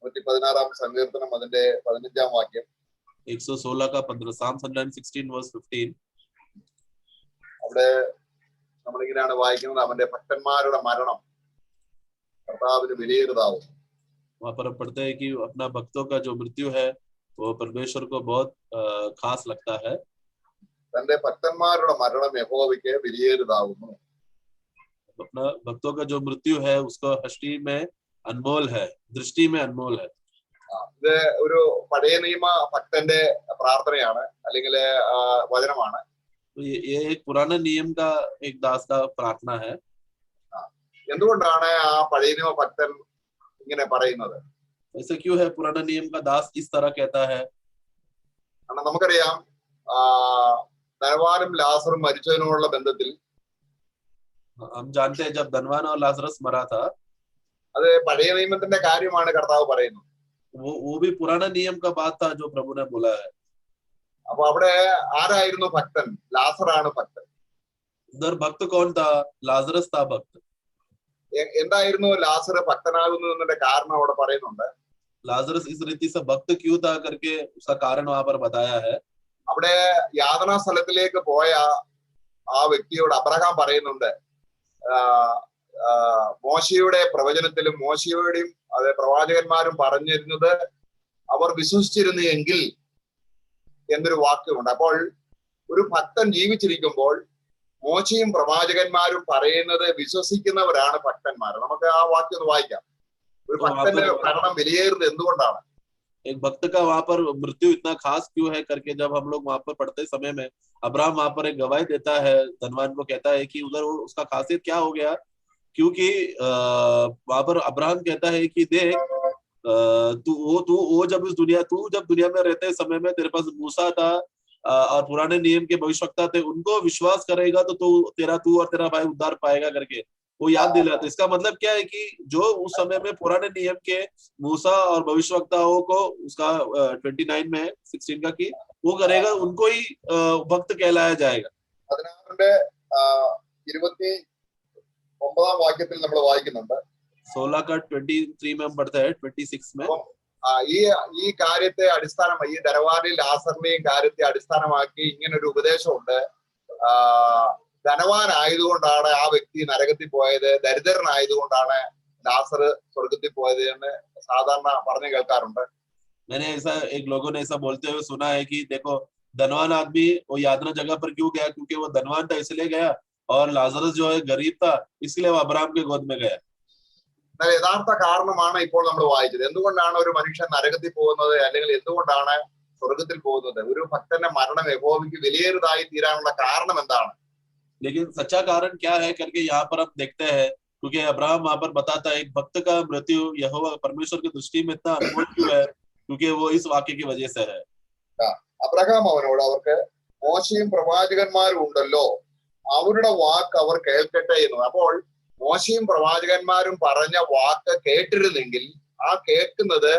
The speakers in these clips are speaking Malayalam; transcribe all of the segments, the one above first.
116 സങ്കീർത്തനം അതിന്റെ 15 വാക്യം. 116 का 15 Psalm 116 verse 15. അവിടെ നമ്മളിങ്ങനെയാണ് വായിക്കുന്നത്, അവന്റെ ഭക്തന്മാരുടെ മരണം കർത്താവിന് വിലയേറിയതാവും. वहां पर हम पढ़ते हैं कि अपना भक्तों का जो मृत्यु है वो परमेश्वर को बहुत खास लगता है. തന്റെ ഭക്തന്മാരുടെ മരണം യഹോവയ്ക്ക് വിലയേറിയതാവുന്നു. अपना भक्तों का जो मृत्यु है उसको दृष्टि में अनमोल है, दृष्टि में अनमोल है. ഇത് ഒരു പഴയ നിയമ ഭക്തന്റെ പ്രാർത്ഥനയാണ്, അല്ലെങ്കിൽ വചനമാണ്. ये एक पुराना नियम का एक दास का प्रार्थना है. എന്തുകൊണ്ടാണ് ആ പഴയ നിയമ ഭക്തൻ ഇങ്ങനെ പറയുന്നത്? ऐसा क्यों है पुराना नियम का दास इस तरह कहता है? കാരണം നമുക്കറിയാം, ധനവാനും ലാസറും മരിച്ചതിനോടുള്ള ബന്ധത്തിൽ हम जानते हैं जब धनवान और लाजरस मरा था, അത് പഴയ നിയമത്തിന്റെ കാര്യമാണ് കർത്താവ് പറയുന്നത്. वो भी पुराना नियम का बात था जो प्रभु ने बोला है. അപ്പൊ അവിടെ ആരായിരുന്നു ഭക്തൻ? ലാസറാണ് ഭക്തൻ. उधर भक्त कौन था? लाजरस था भक्त. എന്തായിരുന്നു ലാസർ ഭക്തനാകുന്നതിന്റെ കാരണം അവിടെ പറയുന്നുണ്ട്. लाजरस इस रीति से भक्त क्यों था करके उसका कारण वहां पर बताया है. അവിടെ യാതനാ സ്ഥലത്തിലേക്ക് പോയ ആ വ്യക്തിയോട് അബ്രഹാം പറയുന്നുണ്ട്, മോശയുടെ പ്രവചനത്തിലും മോശയുടെയും അത് പ്രവാചകന്മാരും പറഞ്ഞിരുന്നത് അവർ വിശ്വസിച്ചിരുന്നു എങ്കിൽ എന്നൊരു വാക്യമുണ്ട്. അപ്പോൾ ഒരു ഭക്തൻ ജീവിച്ചിരിക്കുമ്പോൾ മോശയും പ്രവാചകന്മാരും പറയുന്നത് വിശ്വസിക്കുന്നവരാണ് ഭക്തന്മാർ. നമുക്ക് ആ വാക്യം ഒന്ന് വായിക്കാം. ഒരു ഭക്തന്റെ മരണം വിലയേറുന്നത് എന്തുകൊണ്ടാണ്? एक भक्त का वहां पर मृत्यु इतना खास क्यों है करके जब हम लोग वहां पर पढ़ते समय में अब्राहम वहां पर एक गवाही देता है, धनवान को कहता है कि उधर उसका खासियत क्या हो गया, क्योंकि वहां पर अब्राहम कहता है कि देख तू जब दुनिया में रहते समय में तेरे पास मूसा था और पुराने नियम के भविष्यवक्ता थे, उनको विश्वास करेगा तो तू और तेरा भाई उद्धार पाएगा करके वो याद दिला. तो इसका मतलब क्या है कि जो उस समय में पुराने नियम के मूसा और भविष्यवक्ताओं को उसका 29 में 16 का कि वो करेगा, उनको ही भक्त कहलाया जाएगा. 16 വാക്യത്തിൽ നമ്മൾ വായിക്കുന്നുണ്ട്. 16 का 23 में हम पढ़ते हैं, 26 में ഈ കാര്യത്തെ അടിസ്ഥാനമായി, ഈ ധനവാനെയും ലാസറിനെയും കാര്യത്തെ അടിസ്ഥാനമാക്കി ഇങ്ങനൊരു ഉപദേശമുണ്ട്. ധനവാനായതുകൊണ്ടാണ് ആ വ്യക്തി നരകത്തിൽ പോയത്, ദരിദ്രനായതുകൊണ്ടാണ് ലാസർ സ്വർഗത്തിൽ പോയത് എന്ന് സാധാരണ പറഞ്ഞു കേൾക്കാറുണ്ട്. मैंने ऐसा एक लोगों ने ऐसा बोलते हुए सुना है कि देखो धनवान आदमी वो यातना जगह पर क्यों गया, क्योंकि वो धनवान था इसलिए गया, और लाजरस जो है गरीब था इसलिए वो अब्राहम के गोद में गया. യഥാർത്ഥ കാരണമാണ് ഇപ്പോൾ നമ്മൾ വായിച്ചത്. എന്തുകൊണ്ടാണ് ഒരു മനുഷ്യൻ നരകത്തിൽ പോകുന്നത്, അല്ലെങ്കിൽ എന്തുകൊണ്ടാണ് സ്വർഗത്തിൽ പോകുന്നത്? ഒരു ഭക്തന്റെ മരണം യഹോവയ്ക്ക് വിലയേറിയതായി തീരാനുള്ള കാരണം എന്താണ്? लेकिन सच्चा कारण क्या है करके यहाँ पर हम देखते हैं, क्योंकि अब्राहम वहां पर बताता है एक भक्त का मृत्यु यहोवा परमेश्वर की दृष्टि में इतना अनमोल क्यों है, क्योंकि वो इस वाक्य की वजह से है. അബ്രഹാം അവനോട്, അവർക്ക് മോശയും പ്രവാചകന്മാരും ഉണ്ടല്ലോ, അവരുടെ വാക്ക് അവർ കേൾക്കട്ടെ എന്ന്. അപ്പോൾ മോശയും പ്രവാചകന്മാരും പറഞ്ഞ വാക്ക് കേട്ടിരുന്നെങ്കിൽ ആ കേൾക്കുന്നത്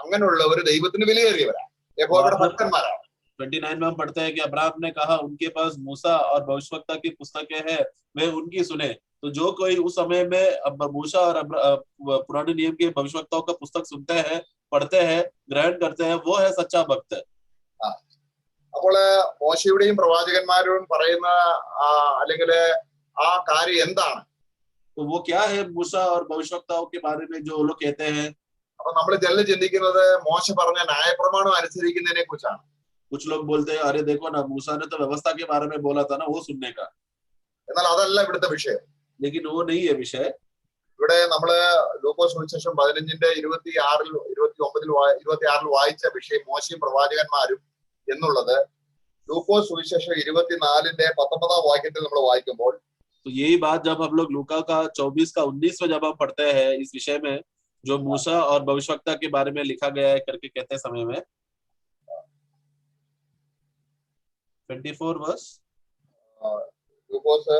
അങ്ങനെയുള്ളവർ ദൈവത്തിന് വിലയേറിയവരാണ്, യഹോവയുടെ ഭക്തന്മാരാണ്. 29 में हम पढ़ते हैं कि अब्राहम ने कहा उनके पास मूसा और भविष्यवक्ता की पुस्तकें हैं, वे उनकी सुने. तो जो कोई उस समय में मूसा और पुराने नियम के भविष्यवक्ताओं का पुस्तक सुनते हैं, पढ़ते हैं, ग्रहण करते हैं, वो है सच्चा भक्त. അപ്പോൾ മോശയുടെയും പ്രവാചകന്മാരും പറയുന്ന അല്ലെങ്കിൽ ആ കാര്യം എന്താണ്? तो वो क्या है मूसा और भविष्यवक्ताओं के बारे में जो लोग कहते हैं? അപ്പൊ നമ്മൾ ജനറൽ ചിന്തിക്കുന്നത് മോശ പറഞ്ഞ ന്യായപ്രമാണം അനുസരിക്കുന്നതിനെ കുറിച്ചാണ്. कुछ लोग बोलते हैं अरे देखो ना मूसा ने तो व्यवस्था के बारे में बोला था ना, वो सुनने का. എന്നാൽ അതല്ല ഇവിടുത്തെ വിഷയം. लेकिन वो नहीं है विषय. ഇവിടെ നമ്മള് ലൂക്കോസ് സുവിശേഷം 15:26-29 വായിച്ച വിഷയം മോശയും പ്രവാചകന്മാരും എന്നുള്ളത് ലൂക്കോസ് സുവിശേഷം 24:19 വാക്യത്തിൽ നമ്മൾ വായിക്കുമ്പോൾ, तो यही बात जब हम लोग लूका का 24 का 19 में जब हम पढ़ते हैं इस विषय में जो मूसा और भविष्यवक्ता के बारे में लिखा गया है करके कहते समय में 24 वर्स ലൂക്കോസ്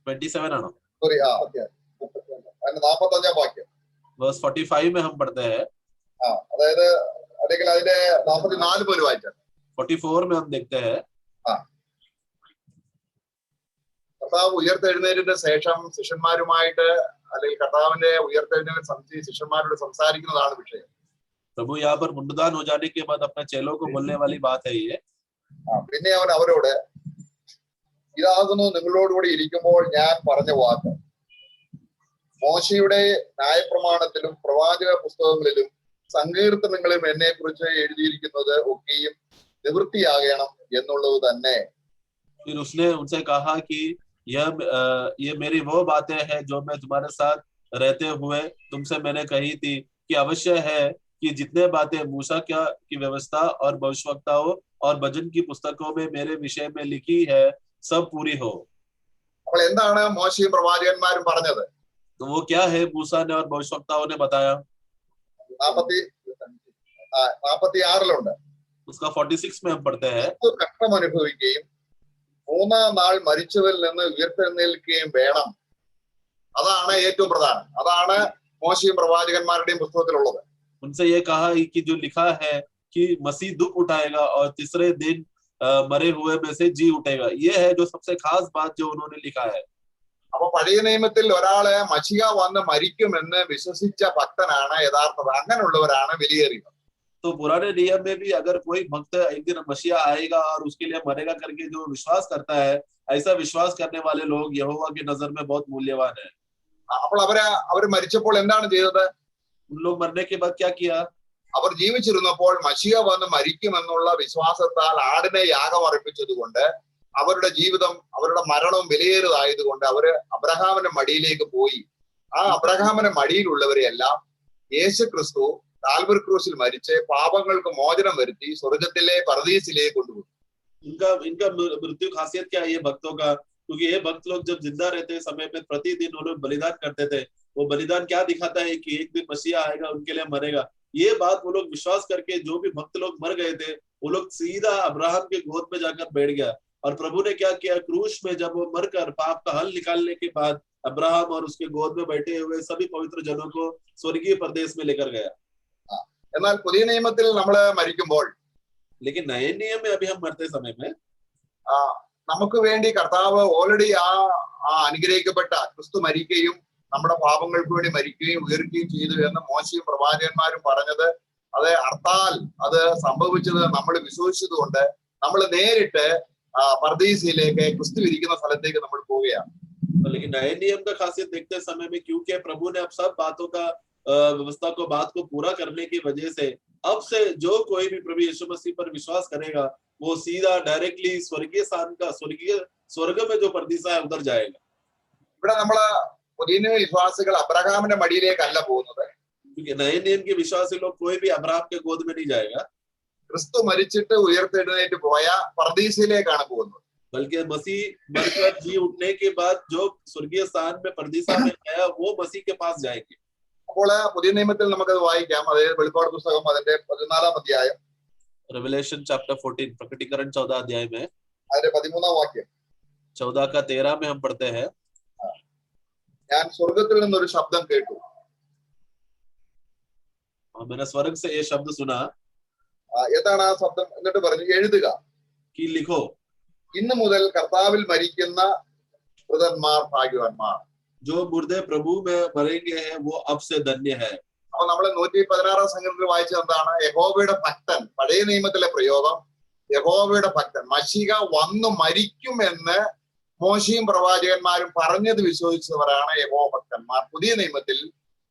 27 ആണോ? സോറി 45 വാക്യം वर्स 45 में हम पढ़ते हैं. അതായത് അല്ലെങ്കിൽ അതിന്റെ 44 പോലും വായിച്ചാൽ 44 में हम देखते हैं. കർത്താവ് ഉയർത്തെഴുന്നേറ്റിന് ശേഷം ശിഷ്യന്മാരുമായിട്ട് അല്ലെങ്കിൽ കർത്താവിന്റെ ഉയർത്തെഴുന്നേറ്റ് ശിഷ്യന്മാരോട് സംസാരിക്കുന്നതാണ് വിഷയം. प्रभु यहाँ पर मुंडदान हो जाने के बाद अपने चेलों को बोलने वाली बात है ये. പിന്നെ അവൻ അവരോട് ഇതാകുന്നു നിങ്ങളോടുകൂടി ഇരിക്കുമ്പോൾ ഞാൻ പറഞ്ഞ വാക്ക്, മോശയുടെ ന്യായപ്രമാണത്തിലും പ്രവാചക പുസ്തകങ്ങളിലും സങ്കീർത്തനങ്ങളിലും എന്നെ കുറിച്ച് എഴുതിയിരിക്കുന്നത് ഒക്കെയും നിവൃത്തിയാകണം എന്നുള്ളത് തന്നെ. फिर उसने उनसे कहा कि ये मेरी वो बातें हैं जो मैं तुम्हारे साथ रहते हुए तुमसे मैंने कही थी कि अवश्य है कि जितने बातें मूसा की व्यवस्था और भविष्यवक्ताओं और भजन की पुस्तकों में मेरे विषय में लिखी है सब पूरी हो. അപ്പോൾ എന്താണ് മോശയും പ്രവാചകന്മാരും പറഞ്ഞത്? तो वो क्या है मूसा ने और भविष्यवक्ताओं ने बताया? 46 उसका 46 में हम पढ़ते हैं, കഷ്ടം അനുഭവിക്കുകയും മൂന്നാം നാൾ മരിച്ചവരിൽ നിന്ന് ഉയർത്തെഴുന്നേൽക്കുകയും വേണം. അതാണ് ഏറ്റവും പ്രധാനം. അതാണ് മോശയും പ്രവാചകന്മാരുടെയും പുസ്തകത്തിലുള്ളത്. उनसे ये कहा कि जो लिखा है कि मसीह दुख उठाएगा और तीसरे दिन मरे हुए में से जी उठेगा, ये है जो सबसे खास बात जो उन्होंने लिखा है. അപ്പൊ പഴയ നിയമത്തിൽ ഒരാള് മശിഹ വന്ന് മരിക്കുമെന്ന് വിശ്വസിച്ച ഭക്തനാണ് യഥാർത്ഥ, അങ്ങനെയുള്ളവരാണ് വിലയേറിയത്. तो पुराने नियम में भी अगर कोई भक्त एक दिन मसीहा आएगा और उसके लिए मरेगा करके जो विश्वास करता है, ऐसा विश्वास करने वाले लोग यहोवा की नजर में बहुत मूल्यवान है. അപ്പോൾ അവര് മരിച്ചപ്പോൾ എന്താണ് ചെയ്തത്? उन लोग मरने के बाद क्या किया? അവർ ജീവിച്ചിരുന്നപ്പോൾ മശിഹ വന്ന് മരിക്കുമെന്നുള്ള വിശ്വാസത്താൽ ആടിനെ യാഗം അർപ്പിച്ചത് കൊണ്ട് അവരുടെ ജീവിതം, അവരുടെ മരണവും വിലയേറിയതായതുകൊണ്ട് അവര് അബ്രഹാമിന്റെ മടിയിലേക്ക് പോയി. ആ അബ്രഹാമിന്റെ മടിയിലുള്ളവരെയെല്ലാം യേശു ക്രിസ്തു കാൽവരി ക്രൂശിൽ മരിച്ച് പാപങ്ങൾക്ക് മോചനം വരുത്തി സ്വർഗത്തിലെ പരദീസിലേക്ക് കൊണ്ടുപോയി. इनका मृत्यु खासियत क्या है ये भक्तों का? क्योंकि ये भक्त लोग जब जिंदा रहते समय में प्रतिदिन वो लोग बलिदान करते थे. वो बलिदान क्या दिखाता है कि एक दिन मसीहा आएगा, उनके लिए मरेगा. ये बात वो लोग विश्वास करके, जो भी भक्त लोग मर गए थे वो लोग सीधा अब्राहम के गोद में जाकर बैठ गया. और प्रभु ने क्या किया, क्रूस में जब वो मरकर पाप का हल निकालने के बाद अब्राहम और उसके गोद में बैठे हुए सभी पवित्र जनों को स्वर्गीय प्रदेश में लेकर गया. എന്നാൽ പുതിയ നിയമത്തിൽ നമ്മൾ മരിക്കുമ്പോൾ, लेकिन नए नियम में अभी हम मरते समय में നമുക്ക് വേണ്ടി കർത്താവ് ഓൾറെഡി ആ അനുഗ്രഹിക്കപ്പെട്ട ക്രിസ്തു മരിക്കുകയും നമ്മുടെ പാപങ്ങൾക്ക് വേണ്ടി മരിക്കുകയും ഉയർക്കുകയും ചെയ്തു എന്ന് മോശയും പ്രവാചകന്മാരും പറഞ്ഞത്, അത് അർത്ഥാൽ അത് സംഭവിച്ചത് നമ്മൾ വിശ്വസിച്ചത് കൊണ്ട് നമ്മൾ നേരിട്ട് പർദീസിലേക്ക് ക്രിസ്തു ഇരിക്കുന്ന സ്ഥലത്തേക്ക് നമ്മൾ പോവുകയാണ്. लेकिन नए नियम का खासियत देखते समय में, क्योंकि प्रभु ने अब सब बातों का व्यवस्था को बात को पूरा करने की वजह से अब से जो कोई भी प्रभु यीशु मसीह पर विश्वास करेगा वो सीधा डायरेक्टली स्वर्गीय स्थान का स्वर्ग में जो परदीसा है उधर जाएगा. ഇവിടെ നമ്മള് പുതിയ വിശ്വാസികൾ അബ്രഹാമിന്റെ മടിയിലേക്കല്ല പോകുന്നത്. क्योंकि नए नियम के विश्वासी लोग कोई भी अब्राहम के गोद में नहीं जाएगा. ക്രിസ്തു മരിച്ചിട്ട് ഉയർത്തെഴുന്നേറ്റ് പോയ പർദീസിലേക്കാണ് പോകുന്നത്. बल्कि मसीह मरकर जी उठने के बाद जो स्वर्गीय स्थान में परदीसा में गया वो मसीह के पास जाएंगे. അപ്പോൾ പുതിയ നിയമത്തിൽ നമുക്കത് വായിക്കാം. അതായത് വെളിപ്പാട് പുസ്തകം അതിന്റെ 14-ാം അധ്യായം, रेवलेशन चैप्टर 14, प्रकटीकरण 14 अध्याय में അതിന്റെ 13-ാം വാക്യം. 14 का 13 में हम पढ़ते हैं, ഞാൻ സ്വർഗത്തിൽ നിന്നൊരു ശബ്ദം കേട്ടു. मैंने स्वर्ग से ये शब्द सुना ഏതാണ് ആ ശബ്ദം? എന്നിട്ട് പറഞ്ഞു, എഴുതുക, कि लिखो, ഇന്നു മുതൽ കർത്താവിൽ മരിക്കുന്ന മൃതന്മാർ ഭാഗ്യവാന്മാർ. जो मुर्दे प्रभु में मरेंगे हैं वो अब से धन्य है. അപ്പൊ നമ്മൾ 116-ാം സംഘത്തിൽ വായിച്ചത് എന്താണ്? യഹോവയുടെ ഭക്തൻ. പഴയ നിയമത്തിലെ പ്രയോഗം യഹോവയുടെ ഭക്തൻ, മശിഹ വന്നു മരിക്കുമെന്ന് മോശയും പ്രവാചകന്മാരും പറഞ്ഞത് വിശ്വസിച്ചവരാണ് യഹോവ ഭക്തന്മാർ. പുതിയ നിയമത്തിൽ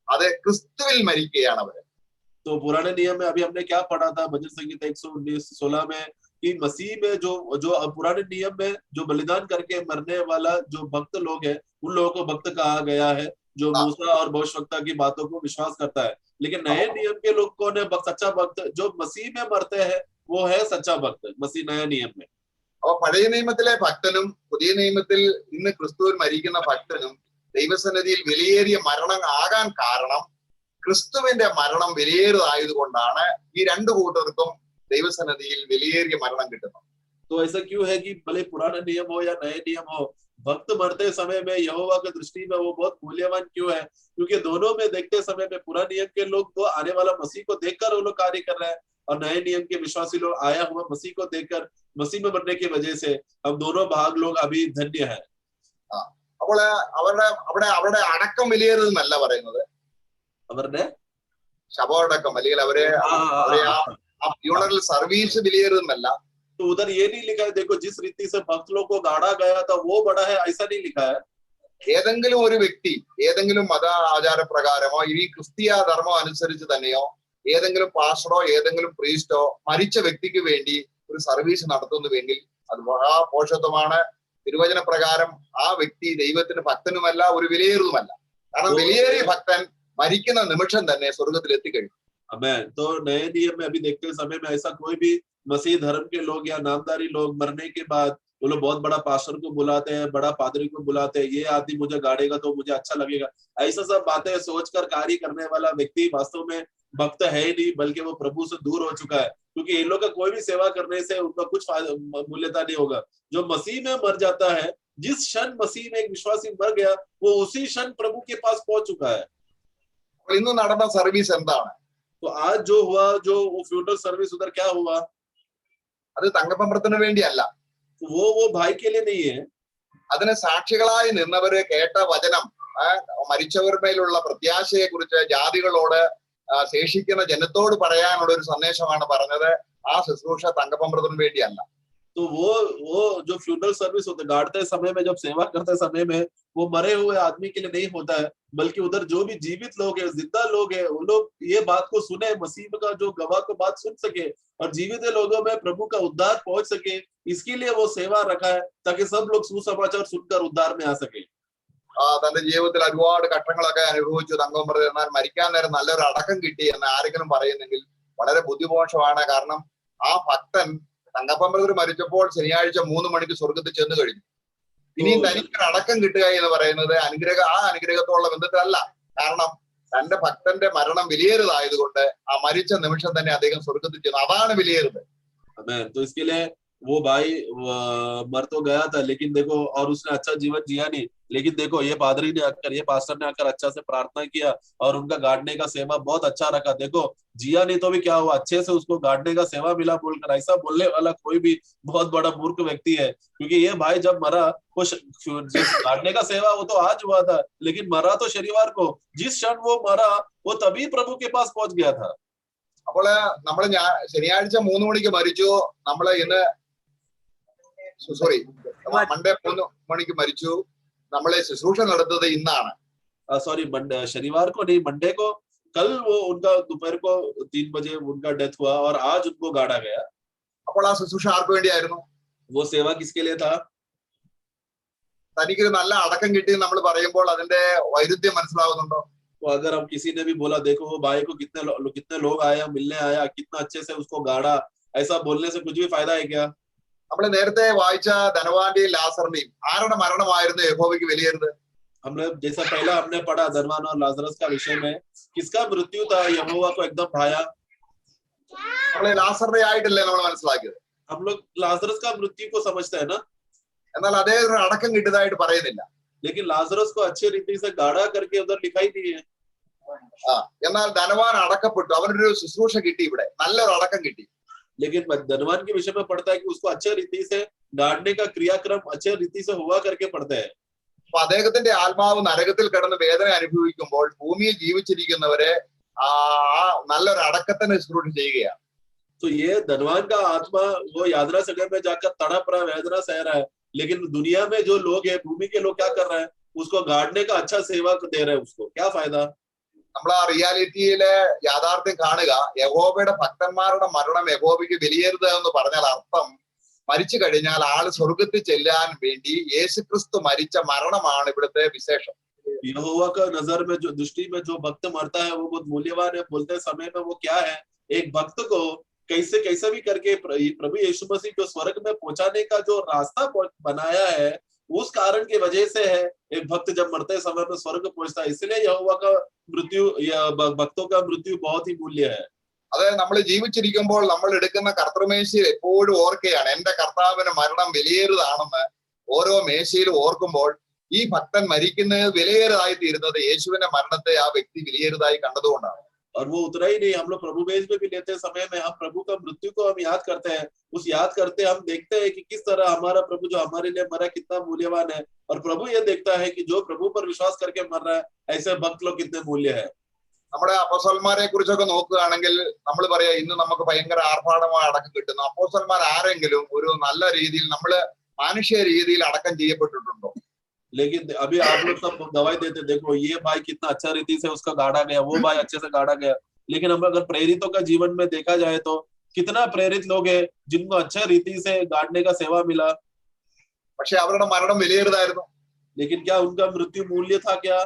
അത് ക്രിസ്തുവിൽ മരിക്കുകയാണ് അവര്. तो पुराने नियम में अभी हमने क्या पढ़ा था, भजन संगीत 119-16 में, कि मसीह में जो पुराने नियम में जो बलिदान करके मरने वाला जो भक्त लोग है उन लोगों को भक्त कहा गया है, जो मूसा और भविष्यवक्ता की बातों को विश्वास करता है. लेकिन नए नियम के लोग कौन है? सच्चा भक्त जो मसीह में मरते हैं वो है सच्चा भक्त मसीह नया नियम में. അപ്പൊ പഴയ നിയമത്തിലെ ഭക്തനും പുതിയ നിയമത്തിൽ ഇന്ന് ക്രിസ്തുവിൽ മരിക്കുന്ന ഭക്തനും ദൈവസന്നിധിയിൽ വിലയേറിയ മരണം ആകാൻ കാരണം ക്രിസ്തുവിന്റെ മരണം വിലയേറിയതായതുകൊണ്ടാണ് ഈ രണ്ടു കൂട്ടർക്കും ദൈവസന്നിധിയിൽ വിലയേറിയ മരണം കിട്ടുന്നത്. तो ऐसा क्यों है कि भले पुराना नियम हो या नए नियम हो, भक्त मरते समय में यहोवा की दृष्टि में वो बहुत मूल्यवान क्यों है? क्योंकि दोनों में देखते समय में पुराने नियम के लोग तो आने वाला मसीह को देखकर वो लोग कार्य कर रहे हैं, और नए नियम के विश्वासी लोग आया हुआ मसीह को देखकर मसीह में मरने की वजह से हम दोनों भाग लोग अभी धन्य है. അപ്പോൾ അവിടെ അടക്കം വിലയേറുന്നല്ല പറയുന്നത്, അവരുടെ ശവമടക്കം അല്ലെങ്കിൽ അവരെ ആ ഫ്യൂണറൽ സർവീസ് വിലയേറുന്നല്ല. तो उधर ये नहीं लिखा है देखो जिस रीति से भक्त लोग को गाड़ा गया था वो बड़ा है, ऐसा नहीं लिखा है. ഏതെങ്കിലും ഒരു വ്യക്തി ഏതെങ്കിലും മത ആചാരപ്രകാരമോ ഇനി ക്രിസ്തീയ ധർമ്മം അനുസരിച്ച് തന്നെയോ ഏതെങ്കിലും പാസ്റ്ററോ ഏതെങ്കിലും പ്രീസ്റ്റോ മരിച്ച വ്യക്തിക്ക് വേണ്ടി ഒരു സർവീസ് നടത്തുന്നുവെങ്കിൽ അത് മഹാപോഷത്വമാണ്. തിരുവചന പ്രകാരം ആ വ്യക്തി ദൈവത്തിന് ഭക്തനുമല്ല, ഒരു വിലയേറുന്നുമല്ല. കാരണം വിലയേറിയ ഭക്തൻ മരിക്കുന്ന നിമിഷം തന്നെ സ്വർഗത്തിൽ എത്തിക്കഴിഞ്ഞു. तो नए नियम में अभी देखते समय में ऐसा कोई भी मसीह धर्म के लोग या नामधारी लोग मरने के बाद वो लोग बहुत बड़ा पास्टर को बुलाते हैं, बड़ा पादरी को बुलाते हैं, ये आदमी मुझे गाड़ेगा तो मुझे अच्छा लगेगा, ऐसा सब बातें सोचकर कार्य करने वाला व्यक्ति वास्तव में भक्त है ही नहीं, बल्कि वो प्रभु से दूर हो चुका है. क्योंकि इन लोग का कोई भी सेवा करने से उनका कुछ मूल्यता नहीं होगा. जो मसीह में मर जाता है, जिस क्षण मसीह में एक विश्वासी मर गया वो उसी क्षण प्रभु के पास पहुंच चुका है. ഇന്ന് നടന്ന സർവീസ് എന്താണ്? तो आज जो हुआ, जो वो फ्यूनरल सर्विस उधर क्या हुआ, അത് തങ്കപ്പമ്പ്രത്തിന് വേണ്ടിയല്ല, वो भाई के लिए नहीं है. അതിന് സാക്ഷികളായി നിന്നവര് കേട്ട വചനം, മരിച്ചവരുടെ മേലുള്ള പ്രത്യാശയെ കുറിച്ച് ജാതികളോട് ശേഷിക്കുന്ന ജനത്തോട് പറയാനുള്ള ഒരു സന്ദേശമാണ് പറഞ്ഞത്. ആ ശുശ്രൂഷ തങ്കപ്പമ്പ്രത്തിന് വേണ്ടിയല്ല. तो वो जो फ्यूनरल सर्विस होते गाड़ते समय में, जब सेवा करते समय में, वो मरे हुए आदमी के लिए नहीं होता है, बल्कि उधर जो भी जीवित लोग हैं, जिंदा लोग हैं, उन लोग ये बात को सुने, मसीह का जो गवाह को बात सुन सके और जीवित लोगों में प्रभु का उद्धार पहुंच सके, इसके लिए वो सेवा रखा है ताकि सब लोग सुसमाचार सुनकर उद्धार में आ सके. തന്റെ ജീവിതത്തിൽ ഒരുപാട് ഘട്ടങ്ങളൊക്കെ അനുഭവിച്ചു തങ്കപ്പമ്പ്രത്, എന്നാൽ മരിക്കാൻ നേരം നല്ലൊരു അടക്കം കിട്ടി എന്ന് ആരെങ്കിലും പറയുന്നെങ്കിൽ വളരെ ബുദ്ധിമോശമാണ്. കാരണം ആ ഭക്തൻ തങ്കപ്പമ്പ്രത് മരിച്ചപ്പോൾ ശനിയാഴ്ച 3 മണിക്ക് സ്വർഗത്തിൽ ചെന്ന് കഴിഞ്ഞു. ഇനിയും തനിക്കൊരു അടക്കം കിട്ടുക എന്ന് പറയുന്നത് ആ അനുഗ്രഹത്തോടുള്ള ബന്ധത്തിലല്ല. കാരണം തന്റെ ഭക്തന്റെ മരണം വിലയേറിയതായതുകൊണ്ട് ആ മരിച്ച നിമിഷം തന്നെ അദ്ദേഹം സ്വർഗത്തിൽ ചെന്നു. അതാണ് വിലയേറുന്നത്. तो इसके लिए वो भाई मर तो गया था, लेकिन देखो, और उसने अच्छा जीवन जिया नहीं, लेकिन देखो ये पादरी ने आकर, ये पास्टर ने आकर अच्छा से प्रार्थना किया और उनका गाड़ने का सेवा बहुत अच्छा रखा. देखो जिया नहीं तो भी क्या हुआ, अच्छे से उसको गाड़ने का सेवा मिला बोलकर. ऐसा बोलने वाला कोई भी बहुत बड़ा मूर्ख व्यक्ति है, क्योंकि ये भाई जब मरा वो गाड़ने का सेवा वो तो आज हुआ था, लेकिन मरा तो शनिवार को. जिस क्षण वो मरा वो तभी प्रभु के पास पहुंच गया था. അപ്പോൾ നമ്മൾ ശനിയാഴ്ച 3 മണിക്ക് മരിച്ചു, നമ്മള് ഇന്ന് മൺഡേ 3 മണിക്ക് മരിച്ചു, നമ്മളെ ശുശ്രൂഷ നടത്തുന്നത് ഇന്നാണ്. सॉरी शनिवार को नहीं, मंडे को. कल वो उनका दोपहर को 3 बजे उनका डेथ हुआ और आज उनको गाड़ा गया. അപ്പോൾ ആ ശുശ്രൂഷ ആർക്ക് വേണ്ടിയായിരുന്നു? वो सेवा किसके लिए था? തനിക്ക് നല്ല അടക്കം കിട്ടി നമ്മൾ പറയുമ്പോൾ അതിന്റെ വൈരുദ്ധ്യം മനസ്സിലാവുന്നുണ്ടോ? तो अगर हम किसी ने भी बोला देखो वो भाई को कितने लोग आए, मिलने आया, कितना अच्छे से उसको गाड़ा, ऐसा बोलने से कुछ भी फायदा है क्या? നമ്മൾ നേരത്തെ വായിച്ച ധനവാന്റെയും ലാസറിന്റെയും ആരുടെ മരണമായിരുന്നു യഹോവയ്ക്ക് വിലയേറുന്നത്? हमने जैसा पहला हमने पढ़ा धनवान और लाजरस का विषय में, किसका मृत्यु था यहोवा को एकदम भाया? നമ്മളെ ലാസറിന്റെ ആയിട്ടല്ലേ നമ്മൾ മനസ്സിലാക്കിയത്. हम लोग लाजरस का मृत्यु को समझते हैं ना, എന്നാൽ അദ്ദേഹത്തിന് അടക്കം കിട്ടിയതായിട്ട് പറയുന്നില്ല. लेकिन लाजरस को अच्छी रीति से गाड़ा करके उधर लिखाई नहीं है. എന്നാൽ ധനവാൻ അടക്കപ്പെട്ടു, അവനൊരു ശുശ്രൂഷ കിട്ടി, ഇവിടെ നല്ലൊരു അടക്കം കിട്ടി. लेकिन धनवान के विषय में पढ़ता है कि उसको अच्छे रीति से गाड़ने का क्रियाक्रम अच्छे रीति से हुआ करके पढ़ते हैं. അപ്പൊ അദ്ദേഹത്തിന്റെ ആത്മാവ് നരകത്തിൽ കിടന്ന് വേദന അനുഭവിക്കുമ്പോൾ ഭൂമിയിൽ ജീവിച്ചിരിക്കുന്നവരെ ആ നല്ലൊരു അടക്കത്തിന് ശുശ്രൂഷ ചെയ്യുകയാണ്. तो ये धनवान का आत्मा वो यात्रा सगर में जाकर तड़प रहा है, वेदना सह रहा है, लेकिन दुनिया में जो लोग हैं, भूमि के लोग क्या कर रहे हैं? उसको गाड़ने का अच्छा सेवा दे रहे हैं. उसको क्या फायदा? നമ്മൾ ആ റിയാലിറ്റിയിലെ യാഥാർത്ഥ്യം കാണുക. യഹോവയുടെ ഭക്തന്മാരുടെ മരണം യഹോവയ്ക്ക് വിലയേറുക എന്ന് പറഞ്ഞാൽ അർത്ഥം മരിച്ചു കഴിഞ്ഞാൽ ആള് സ്വർഗത്തിൽ ചെല്ലാൻ വേണ്ടി യേശുക്രിസ്തു മരിച്ച മരണമാണ് ഇവിടുത്തെ विशेषम. यहोवा का नजर में जो दृष्टि में जो भक्त मरता है वो बहुत मूल्यवान है. बोलते समय में वो क्या है? एक भक्त को कैसे भी करके प्रभु यीशु मसीह को स्वर्ग में पहुंचाने का जो रास्ता बनाया है, उस कारण की वजह से है एक भक्त जब मरते समय में स्वर्ग पहुंचता है. इसलिए यहोवा का मृत्यु या भक्तों का मृत्यु बहुत ही मूल्य है. അതായത് നമ്മൾ ജീവിച്ചിരിക്കുമ്പോൾ നമ്മൾ എടുക്കുന്ന കർത്തൃമേശയിൽ എപ്പോഴും ഓർക്കുകയാണ്, എന്റെ കർത്താവിന് മരണം വിലയേറിയതാണെന്ന് ഓരോ മേശയിലും ഓർക്കുമ്പോൾ ഈ ഭക്തൻ മരിക്കുന്നത് വിലയേറിയതായി തീരുന്നത് യേശുവിന്റെ മരണത്തെ ആ വ്യക്തി വിലയേറിയതായി കണ്ടതുകൊണ്ടാണ്. और वो उतना ही नहीं, हम लोग प्रभु बेज में भी लेते समय में हम प्रभु का मृत्यु को हम याद करते हैं। उस याद करते हम देखते हैं कि किस तरह हमारा प्रभु जो हमारे लिए मरा कितना मूल्यवान है, और प्रभु ये देखता है कि जो प्रभु पर विश्वास करके मर रहा है ऐसे भक्त लोग कितने मूल्य है। നമ്മുടെ അപ്പോസ്തലന്മാരെ കുറിച്ചൊക്കെ നോക്കുകയാണെങ്കിൽ നമ്മൾ പറയാ ഇന്ന് നമുക്ക് ഭയങ്കര ആർഭാടമായ അടക്കം കിട്ടുന്നു. അപ്പോസ്തലന്മാർ ആരെങ്കിലും ഒരു നല്ല രീതിയിൽ നമ്മള് മാനുഷ്യ രീതിയിൽ അടക്കം ചെയ്യപ്പെട്ടിട്ടുണ്ടോ? लेकिन अभी आप लोग सब गवाही देते, देखो ये भाई कितना अच्छा रीति से उसका गाड़ा गया, वो भाई अच्छे से गाड़ा गया। लेकिन हम अगर प्रेरितों का जीवन में देखा जाए तो कितना प्रेरित लोग हैं जिनको अच्छा रीति से गाड़ने का सेवा मिला, പക്ഷെ അവരുടെ മരണം വിലയേറിയതായിരുന്നു. लेकिन क्या उनका मृत्यु मूल्य था क्या?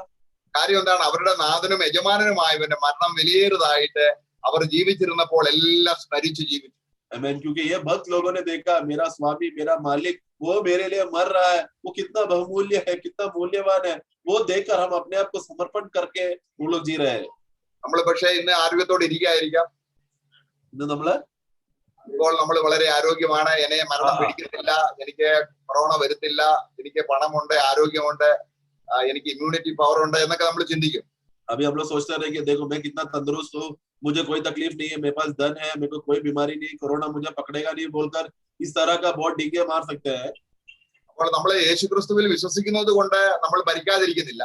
കാര്യം എന്താണ്? അവരുടെ നാഥനും യജമാനനുമായവന്റെ മരണം വിലയേറിയതായിട്ട് അവർ ജീവിച്ചിരുന്നപ്പോൾ എല്ലാം സ്മരിച്ചു ജീവിച്ചു. आमीन। क्योंकि ये भक्त लोगों ने देखा मेरा स्वामी मेरा मालिक वो मेरे लिए मर रहा है, वो कितना बहुमूल्य है, कितना मूल्यवान है, वो देखकर हम अपने आप को समर्पण करके वो लोग जी रहे हैं। നമ്മൾ പക്ഷേ ഇന്ന് ആരോഗ്യത്തോടെ ഇരിക്കാതിരിക്കാം. ഇന്ന് നമ്മള് ഇപ്പോൾ നമ്മൾ വളരെ ആരോഗ്യമാണ്, എന്നെ മരണം പിടിക്കത്തില്ല, എനിക്ക് കൊറോണ വരുത്തില്ല, എനിക്ക് പണമുണ്ട്, ആരോഗ്യമുണ്ട്, എനിക്ക് ഇമ്മ്യൂണിറ്റി പവർ ഉണ്ട് എന്നൊക്കെ നമ്മൾ ചിന്തിക്കും. अभी हम लोग सोचते रहे कि देखो मैं कितना तंदुरुस्त हूँ, मुझे कोई तकलीफ नहीं है, मेरे पास धन है, मेरे को कोई बीमारी नहीं, कोरोना मुझे पकड़ेगा नहीं बोलकर इस तरह का बहुत डींगे मार सकते हैं। അപ്പോൾ നമ്മൾ യേശുക്രിസ്തുവിൽ വിശ്വസിക്കുന്നത് കൊണ്ട് നമ്മൾ മരിക്കാതിരിക്കുന്നില്ല.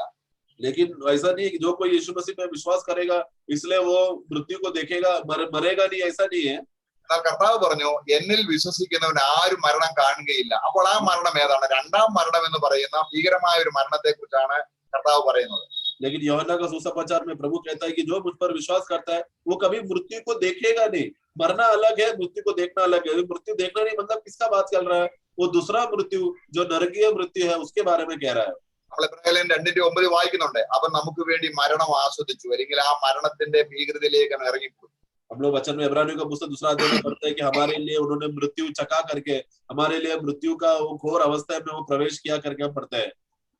लेकिन ऐसा नहीं है कि जो कोई यीशु मसीह में विश्वास करेगा इसलिए वो मृत्यु को देखेगा मरेगा नहीं, ऐसा नहीं है। എന്നാൽ കർത്താവ് പറഞ്ഞു എന്നിൽ വിശ്വസിക്കുന്നവൻ ആരും മരണം കാണുകയില്ല. അപ്പോൾ ആ മരണം ഏതാണ്? രണ്ടാം മരണം എന്ന് പറയുന്ന ഭീകരമായ ഒരു മരണത്തെ കുറിച്ചാണ് കർത്താവ് പറയുന്നത്. लेकिन यूहन्ना का सुसमाचार में प्रभु कहता है कि जो मुझ पर विश्वास करता है वो कभी मृत्यु को देखेगा नहीं। मरना अलग है, मृत्यु को देखना अलग है। मृत्यु देखना नहीं मतलब किसका बात चल रहा है? वो दूसरा मृत्यु जो नरकीय मृत्यु है उसके बारे में कह रहा है। നമ്മൾ എബ്രായർ 2:9 വായിക്കുന്നുണ്ട്, അവൻ നമുക്ക് വേണ്ടി മരണം ആസ്വദിച്ചു, അല്ലെങ്കിൽ ആ മരണത്തിന്റെ ഭീകരതയിലേക്ക് ഇറങ്ങിപ്പോയി. हम लोग वचन में इब्रानियों का पुस्तक 2 अध्याय में पढ़ते हैं कि हमारे लिए उन्होंने मृत्यु चका करके हमारे लिए मृत्यु का वो घोर अवस्था में वो प्रवेश किया करके हम पढ़ते हैं।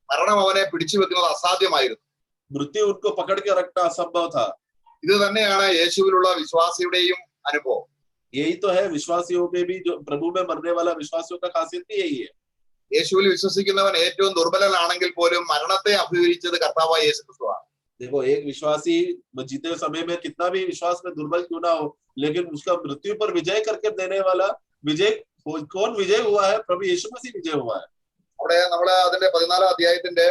മരണം അവനെ പിടിച്ചു വെക്കുന്നത് അസാധ്യമായിരുന്നു. मृत्यु उनको पकड़ के रखना असंभव था। ഇത് തന്നെയാണ് യേശുവിലുള്ള വിശ്വാസിയുടെയും അനുഭവം. यही तो है विश्वासियों में भी, जो प्रभु में मरने वाला विश्वासियों का खासियत भी यही है। യേശുവിൽ വിശ്വസിക്കുന്നവൻ ഏറ്റവും ദുർബലനാണെങ്കിൽ പോലും മരണത്തെ അഭിമുഖീകരിച്ചത് കർത്താവായ യേശുക്രിസ്തുവാണ്. देखो एक विश्वासी जीते समय में कितना भी विश्वास में दुर्बल क्यों ना हो, लेकिन उसका मृत्यु पर विजय करके देने वाला विजय कौन विजय हुआ है? प्रभु यीशु मसीह विजय हुआ है। അവിടെ നമ്മള് അതിന്റെ 14 അധ്യായത്തിന്റെ